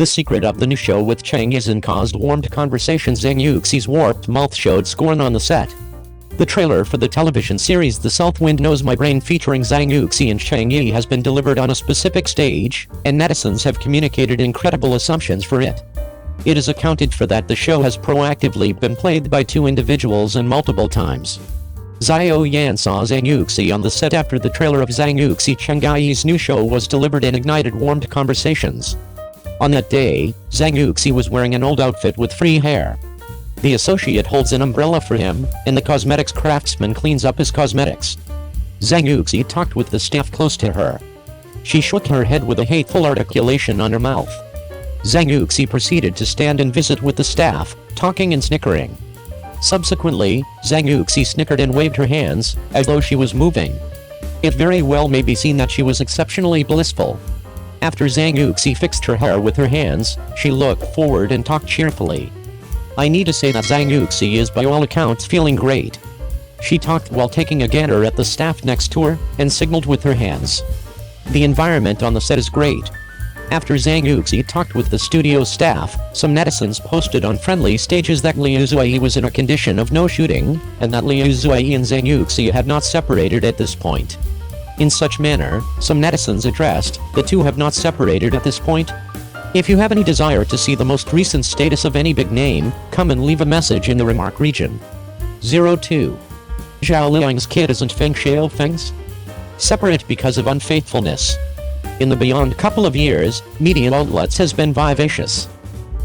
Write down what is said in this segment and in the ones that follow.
The secret of the new show with Cheng Yisan caused warmed conversations. Zheng Yecheng's warped mouth showed scorn on the set. The trailer for the television series The South Wind Knows My Brain featuring Zheng Yecheng and Cheng Yi has been delivered on a specific stage, and netizens have communicated incredible assumptions for it. It is accounted for that the show has proactively been played by two individuals and multiple times. Zhao Liying saw Zheng Yecheng on the set after the trailer of Zheng Yecheng Cheng Yi's new show was delivered and ignited warmed conversations. On that day, Zheng Yecheng was wearing an old outfit with free hair. The associate holds an umbrella for him, and the cosmetics craftsman cleans up his cosmetics. Zheng Yecheng talked with the staff close to her. She shook her head with a hateful articulation on her mouth. Zheng Yecheng proceeded to stand and visit with the staff, talking and snickering. Subsequently, Zheng Yecheng snickered and waved her hands, as though she was moving. It very well may be seen that she was exceptionally blissful. After Zheng Yecheng fixed her hair with her hands, she looked forward and talked cheerfully. I need to say that Zheng Yecheng is by all accounts feeling great. She talked while taking a gander at the staff next to her, and signaled with her hands. The environment on the set is great. After Zheng Yecheng talked with the studio staff, some netizens posted on friendly stages that Liu Zuai was in a condition of no shooting, and that Liu Zuai and Zheng Yecheng had not separated at this point. In such manner, some netizens addressed, the two have not separated at this point. If you have any desire to see the most recent status of any big name, come and leave a message in the remark region. 02. Zhao Liying's kid isn't Feng Shaofeng's? Separate because of unfaithfulness. In the beyond couple of years, media outlets has been vivacious.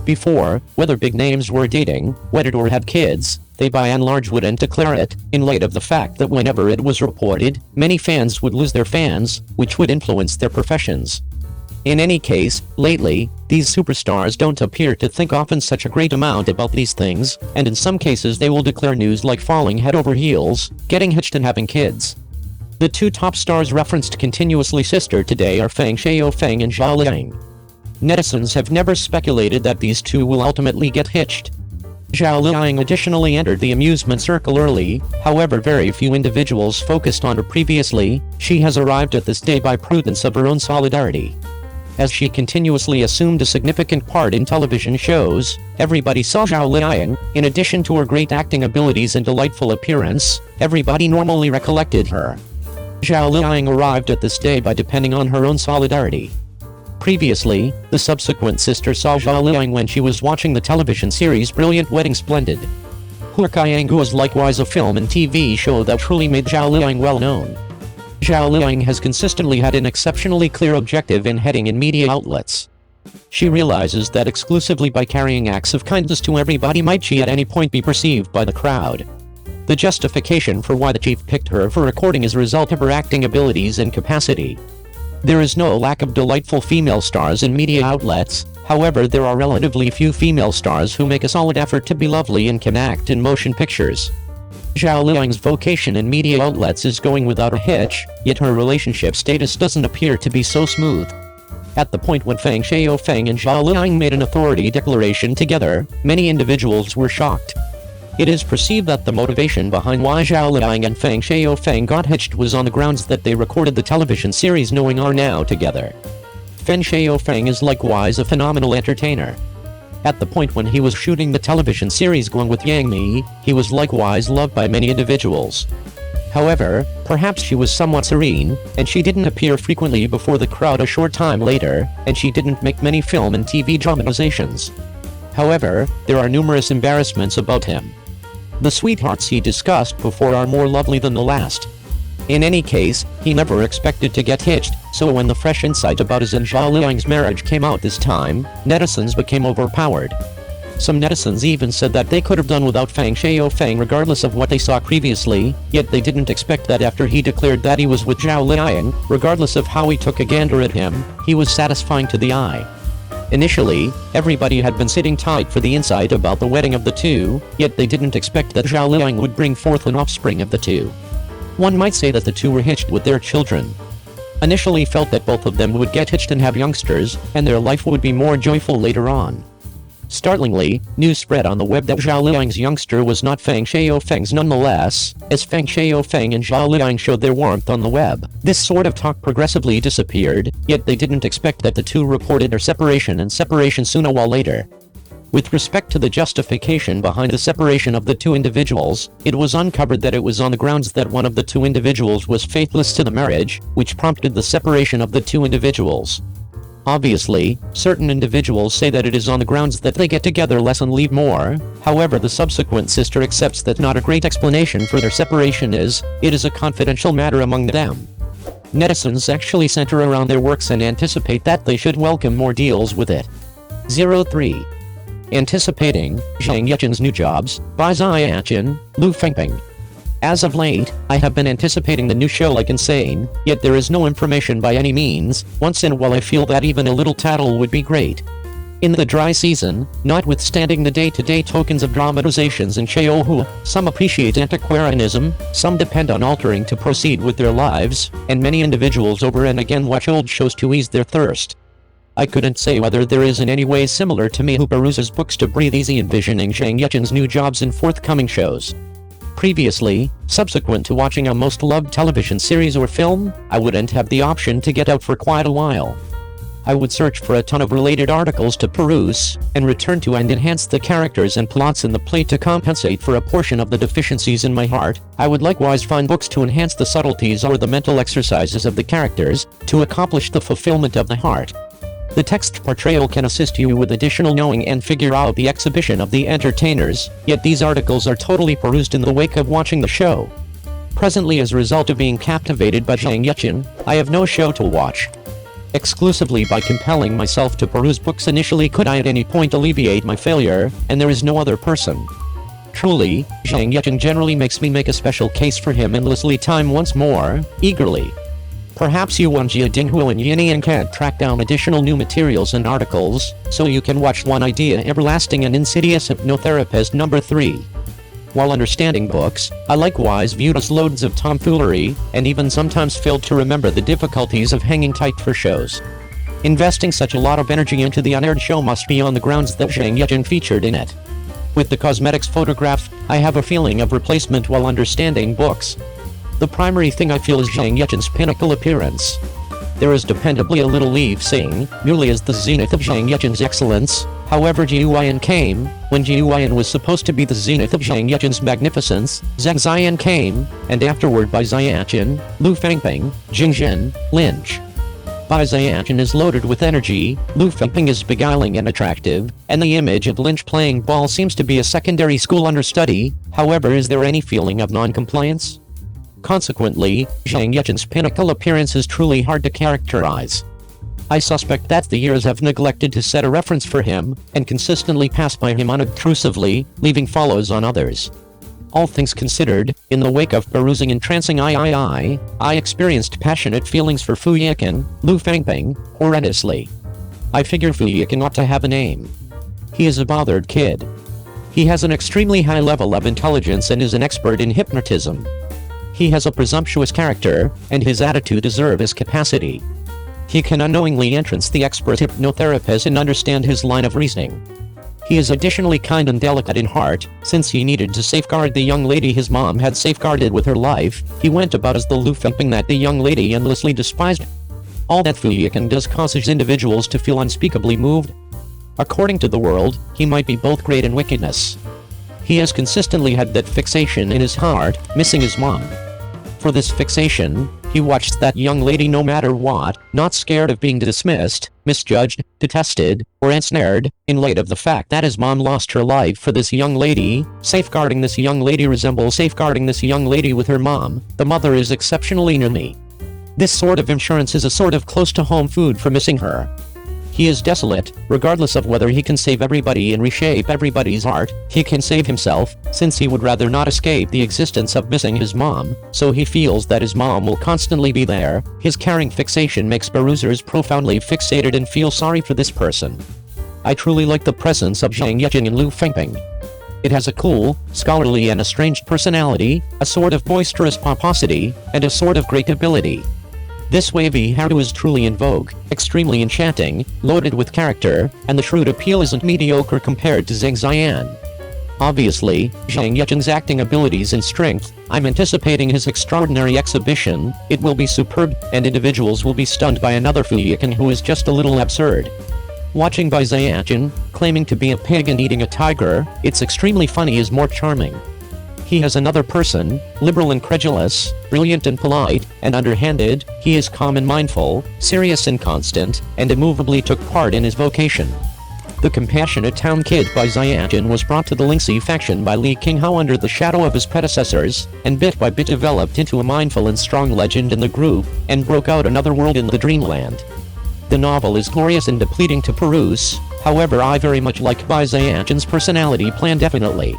Before, whether big names were dating, wedded or had kids, they by and large wouldn't declare it, in light of the fact that whenever it was reported, many fans would lose their fans, which would influence their professions. In any case, lately, these superstars don't appear to think often such a great amount about these things, and in some cases they will declare news like falling head over heels, getting hitched and having kids. The two top stars referenced continuously sister today are Feng Shaofeng and Zhao Liying. Netizens have never speculated that these two will ultimately get hitched. Zhao Liying additionally entered the amusement circle early, however very few individuals focused on her previously. She has arrived at this day by prudence of her own solidarity. As she continuously assumed a significant part in television shows, everybody saw Zhao Liying. In addition to her great acting abilities and delightful appearance, everybody normally recollected her. Zhao Liying arrived at this day by depending on her own solidarity. Previously, the subsequent sister saw Zhao Liying when she was watching the television series Brilliant Wedding Splendid. Huakaiang was likewise a film and TV show that truly made Zhao Liying well known. Zhao Liying has consistently had an exceptionally clear objective in heading in media outlets. She realizes that exclusively by carrying acts of kindness to everybody might she at any point be perceived by the crowd. The justification for why the chief picked her for recording is a result of her acting abilities and capacity. There is no lack of delightful female stars in media outlets, however there are relatively few female stars who make a solid effort to be lovely and can act in motion pictures. Zhao Liying's vocation in media outlets is going without a hitch, yet her relationship status doesn't appear to be so smooth. At the point when Feng Shaofeng and Zhao Liying made an authority declaration together, many individuals were shocked. It is perceived that the motivation behind why Zhao Liying and Feng Shaofeng got hitched was on the grounds that they recorded the television series Knowing Are Now together. Feng Shaofeng is likewise a phenomenal entertainer. At the point when he was shooting the television series Guang with Yang Mi, he was likewise loved by many individuals. However, perhaps she was somewhat serene, and she didn't appear frequently before the crowd a short time later, and she didn't make many film and TV dramatizations. However, there are numerous embarrassments about him. The sweethearts he discussed before are more lovely than the last. In any case, he never expected to get hitched, so when the fresh insight about his and Zhao Liying's marriage came out this time, netizens became overpowered. Some netizens even said that they could have done without Feng Shaofeng regardless of what they saw previously, yet they didn't expect that after he declared that he was with Zhao Liying, regardless of how he took a gander at him, he was satisfying to the eye. Initially, everybody had been sitting tight for the insight about the wedding of the two, yet they didn't expect that Zhao Liying would bring forth an offspring of the two. One might say that the two were hitched with their children. Initially felt that both of them would get hitched and have youngsters, and their life would be more joyful later on. Startlingly, news spread on the web that Zhao Liying's youngster was not Feng Shaofeng's nonetheless, as Feng Shaofeng and Zhao Liying showed their warmth on the web. This sort of talk progressively disappeared, yet they didn't expect that the two reported their separation and separation soon a while later. With respect to the justification behind the separation of the two individuals, it was uncovered that it was on the grounds that one of the two individuals was faithless to the marriage, which prompted the separation of the two individuals. Obviously, certain individuals say that it is on the grounds that they get together less and leave more. However, the subsequent sister accepts that not a great explanation for their separation is, it is a confidential matter among them. Netizens actually center around their works and anticipate that they should welcome more deals with it. 03. Anticipating Zheng Yecheng's new jobs by Zheng Yecheng, Lu Fengping. As of late, I have been anticipating the new show like insane, yet there is no information by any means. Once in a while I feel that even a little tattle would be great. In the dry season, notwithstanding the day-to-day tokens of dramatizations in Sheohu, some appreciate antiquarianism, some depend on altering to proceed with their lives, and many individuals over and again watch old shows to ease their thirst. I couldn't say whether there is in any way similar to me who peruses books to breathe easy envisioning Zheng Yecheng's new jobs in forthcoming shows. Previously, subsequent to watching a most loved television series or film, I wouldn't have the option to get out for quite a while. I would search for a ton of related articles to peruse, and return to and enhance the characters and plots in the play to compensate for a portion of the deficiencies in my heart. I would likewise find books to enhance the subtleties or the mental exercises of the characters, to accomplish the fulfillment of the heart. The text portrayal can assist you with additional knowing and figure out the exhibition of the entertainers, yet these articles are totally perused in the wake of watching the show. Presently, as a result of being captivated by Zheng Yecheng, I have no show to watch. Exclusively by compelling myself to peruse books initially could I at any point alleviate my failure, and there is no other person. Truly, Zheng Yecheng generally makes me make a special case for him endlessly time once more, eagerly. Perhaps Yuan Jia Dinghu and Yinian can't track down additional new materials and articles, so you can watch One Idea Everlasting and Insidious Hypnotherapist No. 3. While understanding books, I likewise viewed as loads of tomfoolery, and even sometimes failed to remember the difficulties of hanging tight for shows. Investing such a lot of energy into the unaired show must be on the grounds that Zheng Yecheng featured in it. With the cosmetics photograph, I have a feeling of replacement while understanding books. The primary thing I feel is Zheng Yecheng's pinnacle appearance. There is dependably a little Leave Sing, merely as the zenith of Zheng Yecheng's excellence. However, Jiuyan came, when Jiuyan was supposed to be the zenith of Zheng Yecheng's magnificence. Zheng Ziyan came, and afterward by Ziyachin, Lu Fengping, Jingzhen, Lynch. Bai Ziyachin is loaded with energy, Lu Fengping is beguiling and attractive, and the image of Lynch playing ball seems to be a secondary school understudy. However, is there any feeling of non-compliance? Consequently, Zheng Yecheng's pinnacle appearance is truly hard to characterize. I suspect that the years have neglected to set a reference for him, and consistently pass by him unobtrusively, leaving follows on others. All things considered, in the wake of perusing entrancing I experienced passionate feelings for Fu Yiken, Lu Fengping, horrendously. I figure Fu Yiken ought to have a name. He is a bothered kid. He has an extremely high level of intelligence and is an expert in hypnotism. He has a presumptuous character, and his attitude deserves his capacity. He can unknowingly entrance the expert hypnotherapist and understand his line of reasoning. He is additionally kind and delicate in heart. Since he needed to safeguard the young lady his mom had safeguarded with her life, he went about as the Lu Fengping that the young lady endlessly despised. All that Fu Yiken does causes individuals to feel unspeakably moved. According to the world, he might be both great and wickedness. He has consistently had that fixation in his heart, missing his mom. For this fixation, he watched that young lady no matter what, not scared of being dismissed, misjudged, detested, or ensnared, in light of the fact that his mom lost her life for this young lady. Safeguarding this young lady resembles safeguarding this young lady with her mom. The mother is exceptionally near me. This sort of insurance is a sort of close-to-home food for missing her. He is desolate, regardless of whether he can save everybody and reshape everybody's art. He can save himself, since he would rather not escape the existence of missing his mom, so he feels that his mom will constantly be there. His caring fixation makes perusers profoundly fixated and feel sorry for this person. I truly like the presence of Zheng Yecheng and Lu Fengping. It has a cool, scholarly and estranged personality, a sort of boisterous pomposity, and a sort of great ability. This wavy hairdo is truly in vogue, extremely enchanting, loaded with character, and the shrewd appeal isn't mediocre compared to Zheng Yecheng. Obviously, Zheng Yecheng's acting abilities and strength, I'm anticipating his extraordinary exhibition, it will be superb, and individuals will be stunned by another Fu Yiken who is just a little absurd. Watching by Zheng Yecheng, claiming to be a pig and eating a tiger, it's extremely funny is more charming. He has another person, liberal and credulous, brilliant and polite, and underhanded, he is calm and mindful, serious and constant, and immovably took part in his vocation. The compassionate town kid by Zheng Yecheng was brought to the Lingxi faction by Li Qinghao under the shadow of his predecessors, and bit by bit developed into a mindful and strong legend in the group, and broke out another world in the dreamland. The novel is glorious and depleting to peruse, however I very much like Bai Ziyachen's personality plan definitely.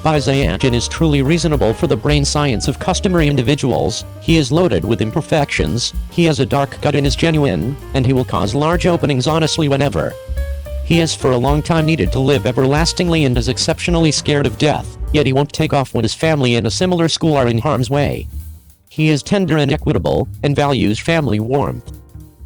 Bai Ziyachen is truly reasonable for the brain science of customary individuals, he is loaded with imperfections, he has a dark gut and is genuine, and he will cause large openings honestly whenever. He has for a long time needed to live everlastingly and is exceptionally scared of death, yet he won't take off when his family and a similar school are in harm's way. He is tender and equitable, and values family warmth.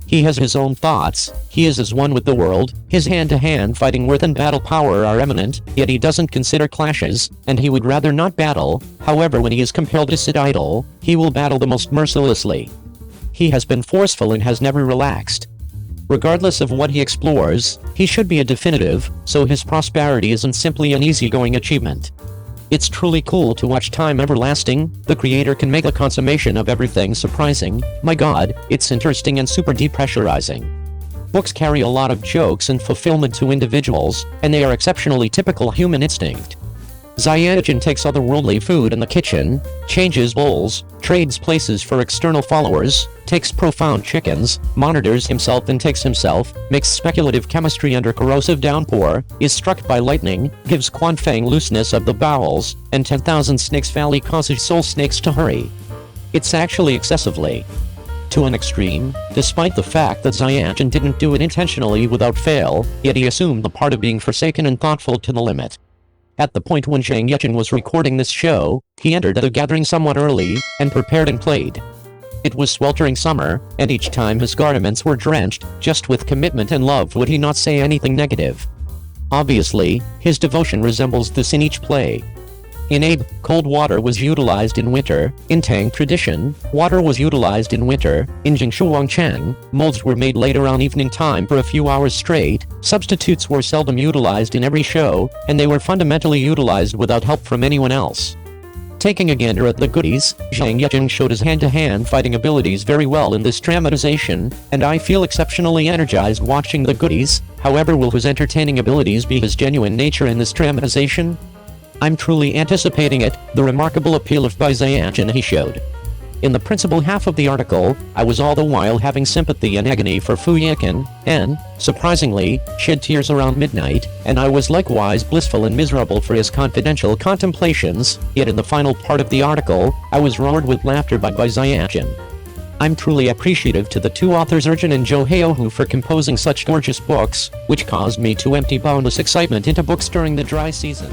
He has his own thoughts, he is as one with the world, his hand-to-hand fighting worth and battle power are eminent, yet he doesn't consider clashes, and he would rather not battle, however when he is compelled to sit idle, he will battle the most mercilessly. He has been forceful and has never relaxed. Regardless of what he explores, he should be a definitive, so his prosperity isn't simply an easygoing achievement. It's truly cool to watch time everlasting, the creator can make a consummation of everything surprising, my god, it's interesting and super depressurizing. Books carry a lot of jokes and fulfillment to individuals, and they are exceptionally typical human instinct. Zheng Yecheng takes otherworldly food in the kitchen, changes bowls, trades places for external followers, takes profound chickens, monitors himself and takes himself, makes speculative chemistry under corrosive downpour, is struck by lightning, gives Quanfang looseness of the bowels, and 10,000 Snakes Valley causes soul snakes to hurry. It's actually excessively to an extreme, despite the fact that Zheng Yecheng didn't do it intentionally without fail, yet he assumed the part of being forsaken and thoughtful to the limit. At the point when Cheng Yisan was recording this show, he entered the gathering somewhat early, and prepared and played. It was sweltering summer, and each time his garments were drenched, just with commitment and love would he not say anything negative. Obviously, his devotion resembles this in each play. In Abe, cold water was utilized in winter. In Tang tradition, water was utilized in winter. In Jingshuangchang, molds were made late around evening time for a few hours straight. Substitutes were seldom utilized in every show, and they were fundamentally utilized without help from anyone else. Taking a gander at the goodies, Zheng Yecheng showed his hand-to-hand fighting abilities very well in this dramatization, and I feel exceptionally energized watching the goodies. However, will his entertaining abilities be his genuine nature in this dramatization? I'm truly anticipating it, the remarkable appeal of Bai Ziyachen he showed. In the principal half of the article, I was all the while having sympathy and agony for Fu Yiken, and, surprisingly, shed tears around midnight, and I was likewise blissful and miserable for his confidential contemplations, yet in the final part of the article, I was roared with laughter by Bai Ziyachen. I'm truly appreciative to the two authors Urjin and Zhou Heohu for composing such gorgeous books, which caused me to empty boundless excitement into books during the dry season.